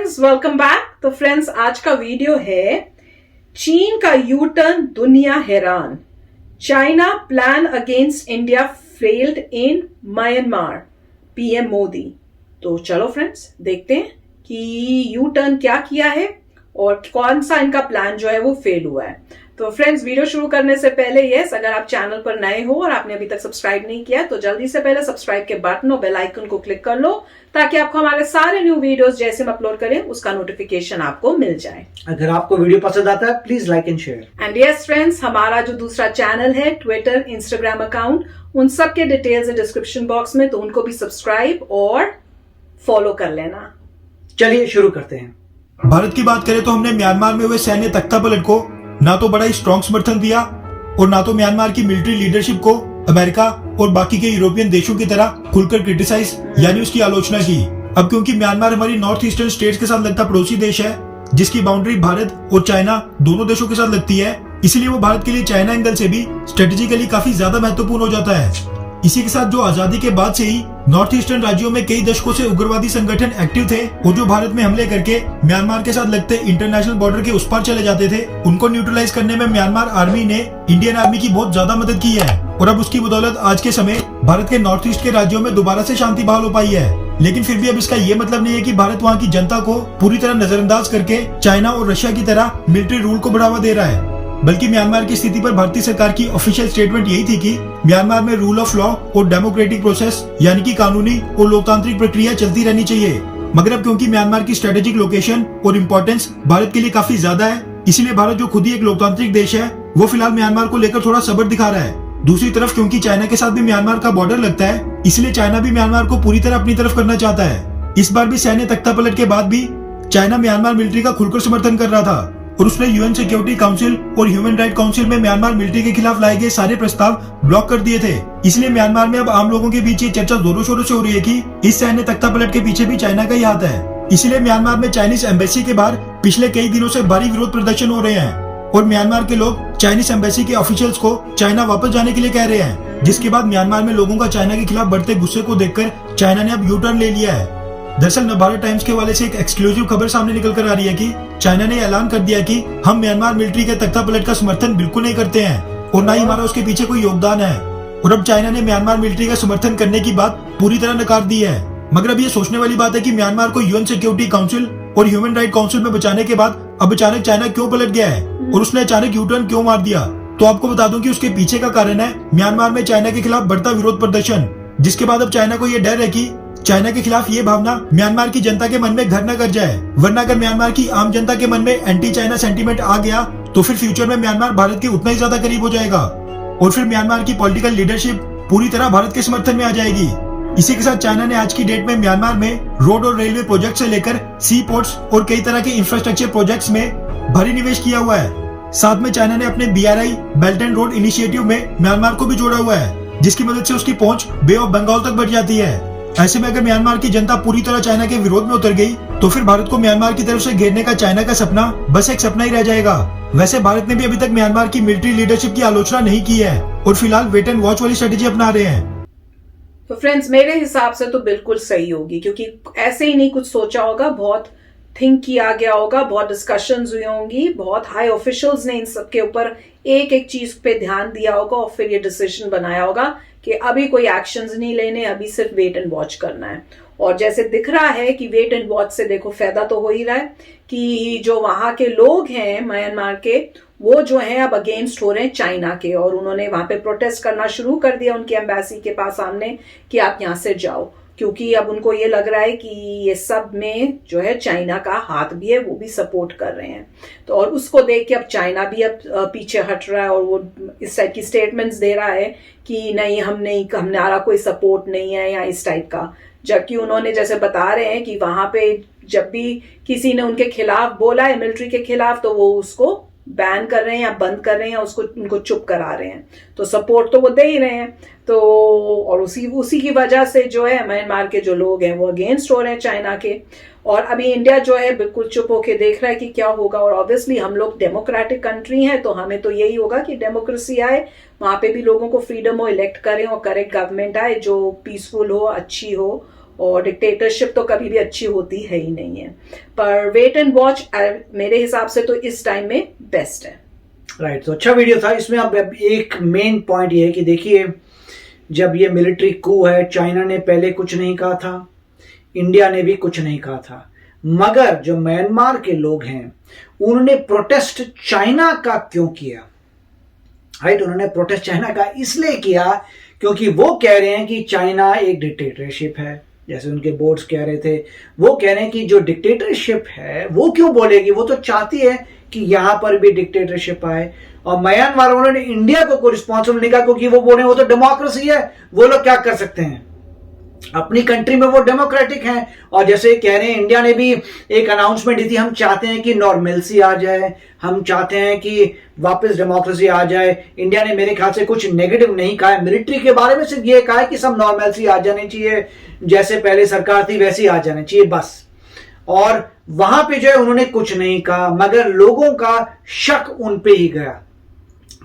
Friends, welcome back. तो friends, आज का वीडियो है चीन का यू टर्न, दुनिया हैरान। China plan against India failed in Myanmar, PM Modi. तो चलो फ्रेंड्स, देखते हैं कि यू टर्न क्या किया है और कौन सा इनका प्लान जो है वो फेल हुआ है। तो फ्रेंड्स, वीडियो शुरू करने से पहले अगर आप चैनल पर नए हो और आपने अभी तक सब्सक्राइब नहीं किया तो जल्दी से पहले सब्सक्राइब के बटन और बेल आइकन को क्लिक कर लो, ताकि आपको हमारे सारे न्यू वीडियोस जैसे हम अपलोड करें उसका नोटिफिकेशन आपको मिल जाए। अगर आपको वीडियो पसंद आता है please like and share. And yes friends, हमारा जो दूसरा चैनल है, ट्विटर, इंस्टाग्राम अकाउंट, उन सब के डिटेल्स है डिस्क्रिप्शन बॉक्स में, तो उनको भी सब्सक्राइब और फॉलो कर लेना। चलिए शुरू करते हैं। भारत की बात करें तो हमने म्यांमार में हुए सैन्य तख्तापलट को ना तो बड़ा ही स्ट्रॉन्ग समर्थन दिया और ना तो म्यांमार की मिलिट्री लीडरशिप को अमेरिका और बाकी के यूरोपियन देशों की तरह खुलकर क्रिटिसाइज यानी उसकी आलोचना की। अब क्योंकि म्यांमार हमारी नॉर्थ ईस्टर्न स्टेट्स के साथ लगता पड़ोसी देश है, जिसकी बाउंड्री भारत और चाइना दोनों देशों के साथ लगती है, इसलिए वो भारत के लिए चाइना एंगल से भी स्ट्रेटेजिकली काफी ज्यादा महत्वपूर्ण हो जाता है। इसी के साथ जो आजादी के बाद से ही नॉर्थ ईस्टर्न राज्यों में कई दशकों से उग्रवादी संगठन एक्टिव थे और जो भारत में हमले करके म्यांमार के साथ लगते इंटरनेशनल बॉर्डर के उस पार चले जाते थे, उनको न्यूट्रलाइज करने में म्यांमार आर्मी ने इंडियन आर्मी की बहुत ज्यादा मदद की है। और अब उसकी बदौलत आज के समय भारत के नॉर्थ ईस्ट के राज्यों में दोबारा से शांति बहाल हो पाई है। लेकिन फिर भी अब इसका ये मतलब नहीं है कि भारत वहाँ की जनता को पूरी तरह नजरअंदाज करके चाइना और रशिया की तरह मिलिट्री रूल को बढ़ावा दे रहा है। बल्कि म्यांमार की स्थिति पर भारतीय सरकार की ऑफिशियल स्टेटमेंट यही थी कि म्यांमार में रूल ऑफ लॉ और डेमोक्रेटिक प्रोसेस यानी कि कानूनी और लोकतांत्रिक प्रक्रिया चलती रहनी चाहिए। मगर अब क्योंकि म्यांमार की स्ट्रेटेजिक लोकेशन और इम्पोर्टेंस भारत के लिए काफी ज्यादा है, इसलिए भारत जो खुद ही एक लोकतांत्रिक देश है, वो फिलहाल म्यांमार को लेकर थोड़ा सब्र दिखा रहा है। दूसरी तरफ क्योंकि चाइना के साथ भी म्यांमार का बॉर्डर लगता है, इसलिए चाइना भी म्यांमार को पूरी तरह अपनी तरफ करना चाहता है। इस बार भी सैन्य तख्तापलट के बाद भी चाइना म्यांमार मिलिट्री का खुलकर समर्थन कर रहा था और उसने यूएन सिक्योरिटी काउंसिल और ह्यूमन राइट काउंसिल में म्यांमार मिलिट्री के खिलाफ लाए गए सारे प्रस्ताव ब्लॉक कर दिए थे। इसलिए म्यांमार में अब आम लोगों के बीच ये चर्चा जोरों शोरों से हो रही है कि इस सैन्य तख्तापलट के पीछे भी चाइना का ही हाथ है। इसलिए म्यांमार में चाइनीज एम्बेसी के बाहर पिछले कई दिनों से भारी विरोध प्रदर्शन हो रहे हैं और म्यांमार के लोग चाइनीज एम्बेसी के ऑफिशियल्स को चाइना वापस जाने के लिए कह रहे हैं, जिसके बाद म्यांमार में लोगों का चाइना के खिलाफ बढ़ते गुस्से को देखकर चाइना ने अब यू टर्न ले लिया है। दरअसल नवभारत टाइम्स के हवाले से एक एक्सक्लूसिव खबर सामने निकल कर आ रही है कि चाइना ने ऐलान कर दिया कि हम म्यांमार मिलिट्री के तख्तापलट का समर्थन बिल्कुल नहीं करते हैं और न ही हमारा उसके पीछे कोई योगदान है। और अब चाइना ने म्यांमार मिलिट्री का समर्थन करने की बात पूरी तरह नकार दी है। मगर अब ये सोचने वाली बात है कि म्यांमार को यूएन सिक्योरिटी काउंसिल और ह्यूमन राइट काउंसिल में बचाने के बाद अब अचानक चाइना क्यों पलट गया है और उसने अचानक यू टर्न क्यों मार दिया। तो आपको बता दूं कि उसके पीछे का कारण है म्यांमार में चाइना के खिलाफ बढ़ता विरोध प्रदर्शन, जिसके बाद अब चाइना को यह डर है कि चाइना के खिलाफ ये भावना म्यांमार की जनता के मन में घर न कर जाए, वरना अगर म्यांमार की आम जनता के मन में एंटी चाइना सेंटीमेंट आ गया तो फिर फ्यूचर में म्यांमार भारत के उतना ही ज्यादा करीब हो जाएगा और फिर म्यांमार की पॉलिटिकल लीडरशिप पूरी तरह भारत के समर्थन में आ जाएगी। इसी के साथ चाइना ने आज की डेट में म्यांमार में रोड और रेलवे प्रोजेक्ट से लेकर सी पोर्ट्स और कई तरह के इंफ्रास्ट्रक्चर प्रोजेक्ट्स में भारी निवेश किया हुआ है। साथ में चाइना ने अपने BRI belt and road initiative में म्यांमार को भी जोड़ा हुआ है, जिसकी मदद से उसकी पहुंच बे ऑफ बंगाल तक बढ़ जाती है। ऐसे में अगर म्यांमार की जनता पूरी तरह चाइना के विरोध में उतर गई तो फिर भारत को म्यांमार की तरफ से घेरने का चाइना का सपना बस एक सपना ही रह जाएगा। वैसे भारत ने भी अभी तक म्यांमार की मिलिट्री लीडरशिप की आलोचना नहीं की है और फिलहाल वेट एंड वॉच वाली स्ट्रेटेजी अपना रहे हैं। तो फ्रेंड्स, मेरे हिसाब से तो बिल्कुल सही होगी, क्योंकि ऐसे ही नहीं कुछ सोचा होगा, बहुत थिंक किया गया होगा, बहुत डिस्कशंस हुई होंगी, बहुत हाई ऑफिशियल्स ने इन सब के ऊपर एक एक चीज पे ध्यान दिया होगा और फिर ये डिसीजन बनाया होगा कि अभी कोई एक्शंस नहीं लेने, अभी सिर्फ वेट एंड वॉच करना है। और जैसे दिख रहा है कि वेट एंड वॉच से देखो फायदा तो हो ही रहा है कि जो वहां के लोग हैं म्यांमार के, वो जो हैं अब अगेंस्ट हो रहे हैं चाइना के, और उन्होंने वहां पे प्रोटेस्ट करना शुरू कर दिया उनकी एम्बेसी के पास सामने कि आप यहां से जाओ, क्योंकि अब उनको ये लग रहा है कि ये सब में जो है चाइना का हाथ भी है, वो भी सपोर्ट कर रहे हैं। तो और उसको देख के अब चाइना भी अब पीछे हट रहा है और वो इस टाइप की स्टेटमेंट्स दे रहा है कि नहीं, हमारा कोई सपोर्ट नहीं है या इस टाइप का। जबकि उन्होंने जैसे बता रहे हैं कि वहां पे जब भी किसी ने उनके खिलाफ बोला है, मिलिट्री के खिलाफ, तो वो उसको बैन कर रहे हैं या बंद कर रहे हैं, उनको चुप करा रहे हैं। तो सपोर्ट तो वो दे ही रहे हैं। तो और उसी की वजह से जो है म्यांमार के जो लोग हैं वो अगेंस्ट हो रहे हैं चाइना के। और अभी इंडिया जो है बिल्कुल चुप होके देख रहा है कि क्या होगा। और ऑब्वियसली हम लोग डेमोक्रेटिक कंट्री हैं, तो हमें तो यही होगा कि डेमोक्रेसी आए, वहां पे भी लोगों को फ्रीडम हो, इलेक्ट करें और करेक्ट गवर्नमेंट आए जो पीसफुल हो, अच्छी हो और डिक्टेटरशिप तो कभी भी अच्छी होती है ही नहीं है। पर वेट एंड वॉच मेरे हिसाब से तो इस टाइम में बेस्ट है। राइट, तो अच्छा वीडियो था। इसमें अब एक मेन पॉइंट ये है कि देखिए, जब ये मिलिट्री कू है, चाइना ने पहले कुछ नहीं कहा था, इंडिया ने भी कुछ नहीं कहा था, मगर जो म्यांमार के लोग हैं उन्होंने प्रोटेस्ट चाइना का क्यों किया? राइट, उन्होंने प्रोटेस्ट चाइना का इसलिए किया क्योंकि वो कह रहे हैं कि चाइना एक डिक्टेटरशिप है, जैसे उनके बोर्ड्स कह रहे थे। वो कह रहे हैं कि जो डिक्टेटरशिप है वो क्यों बोलेगी, वो तो चाहती है कि यहां पर भी डिक्टेटरशिप आए। और म्यांमार वालों ने इंडिया को कोई रिस्पॉन्सिबल नहीं कहा, क्योंकि वो बोले वो तो डेमोक्रेसी है, वो लोग क्या कर सकते हैं, अपनी कंट्री में वो डेमोक्रेटिक हैं। और जैसे कह रहे हैं, इंडिया ने भी एक अनाउंसमेंट दी थी, हम चाहते हैं कि नॉर्मलसी आ जाए, हम चाहते हैं कि वापस डेमोक्रेसी आ जाए। इंडिया ने मेरे ख्याल से कुछ नेगेटिव नहीं कहा है मिलिट्री के बारे में, सिर्फ ये कहा है कि सब नॉर्मलसी आ जानी चाहिए, जैसे पहले सरकार थी वैसी आ जानी चाहिए बस। और वहां पे जो है उन्होंने कुछ नहीं कहा, मगर लोगों का शक उन पे ही गया।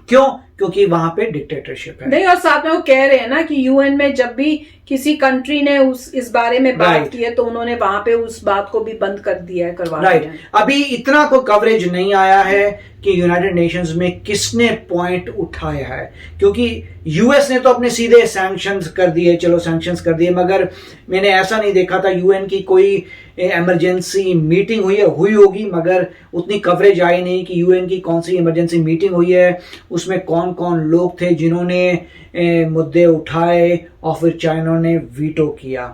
क्यों? क्योंकि वहां पे डिक्टेटरशिप है। नहीं, और साथ में वो कह रहे हैं ना कि यूएन में जब भी किसी कंट्री ने इस बारे में बात की है तो उन्होंने वहां पे उस बात को भी बंद कर दिया है, करवा दिया है। अभी इतना कोई कवरेज नहीं आया है कि यूनाइटेड नेशंस में किसने पॉइंट उठाया है, क्योंकि यूएस ने तो अपने सीधे सैंक्शंस कर दिए, चलो सैंक्शंस कर दिए, मगर मैंने ऐसा नहीं देखा था यूएन की कोई इमरजेंसी मीटिंग हुई होगी, मगर उतनी कवरेज आई नहीं कि यूएन की कौन सी इमरजेंसी मीटिंग हुई है, उसमें कौन कौन लोग थे जिन्होंने मुद्दे उठाए और फिर चाइना ने वीटो किया।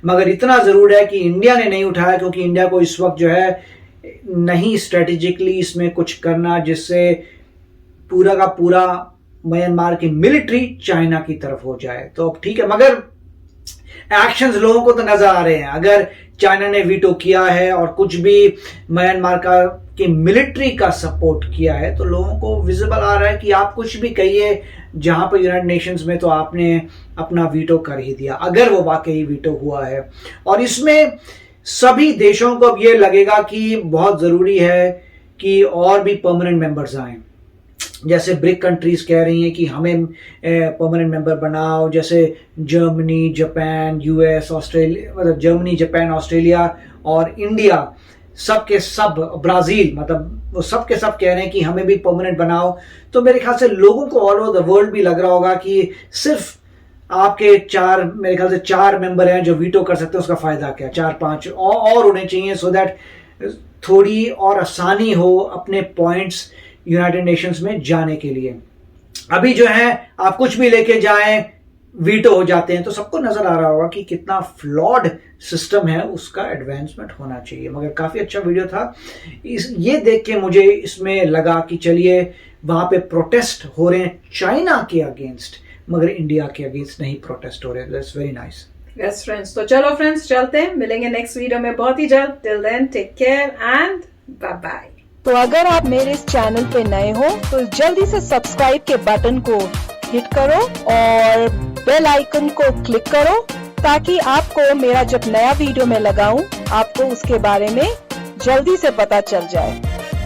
मगर इतना जरूर है कि इंडिया ने नहीं उठाया, क्योंकि इंडिया को इस वक्त जो है नहीं स्ट्रेटेजिकली इसमें कुछ करना जिससे पूरा का पूरा म्यांमार की मिलिट्री चाइना की तरफ हो जाए। तो अब ठीक है, मगर एक्शंस लोगों को तो नजर आ रहे हैं। अगर चाइना ने वीटो किया है और कुछ भी म्यांमार की मिलिट्री का सपोर्ट किया है, तो लोगों को विजिबल आ रहा है कि आप कुछ भी कहिए, जहां पर यूनाइटेड नेशंस में तो आपने अपना वीटो कर ही दिया, अगर वो वाकई वीटो हुआ है। और इसमें सभी देशों को अब ये लगेगा कि बहुत जरूरी है कि और भी परमानेंट मेंबर्स आए। जैसे ब्रिक कंट्रीज कह रही हैं कि हमें परमानेंट मेंबर बनाओ, जैसे जर्मनी, जापान, यूएस, ऑस्ट्रेलिया, मतलब जर्मनी, जापान, ऑस्ट्रेलिया और इंडिया, सब के सब, ब्राजील, मतलब वो सब के सब कह रहे हैं कि हमें भी परमानेंट बनाओ। तो मेरे ख्याल से लोगों को ऑल ओवर द वर्ल्ड भी लग रहा होगा कि सिर्फ आपके मेरे ख्याल से 4 मेंबर हैं जो वीटो कर सकते हैं, उसका फायदा क्या, 4-5 और होने चाहिए, सो दैट थोड़ी और आसानी हो अपने पॉइंट्स यूनाइटेड नेशंस में जाने के लिए। अभी जो है आप कुछ भी लेके जाएं, वीटो हो जाते हैं। तो सबको नजर आ रहा होगा कि कितना फ्लॉड सिस्टम है, उसका एडवांसमेंट होना चाहिए। मगर काफी अच्छा वीडियो था। ये देख के मुझे इसमें लगा कि चलिए, वहां पे प्रोटेस्ट हो रहे हैं चाइना के अगेंस्ट, मगर इंडिया के अगेंस्ट नहीं प्रोटेस्ट हो रहे हैं। That's very nice. Yes friends, तो चलो फ्रेंड्स, चलते हैं, मिलेंगे नेक्स्ट वीडियो में बहुत ही जल्द। Till then take care and bye bye. तो अगर आप मेरे इस चैनल पे नए हो तो जल्दी से सब्सक्राइब के बटन को हिट करो और बेल आइकन को क्लिक करो, ताकि आपको मेरा जब नया वीडियो मैं लगाऊं आपको उसके बारे में जल्दी से पता चल जाए।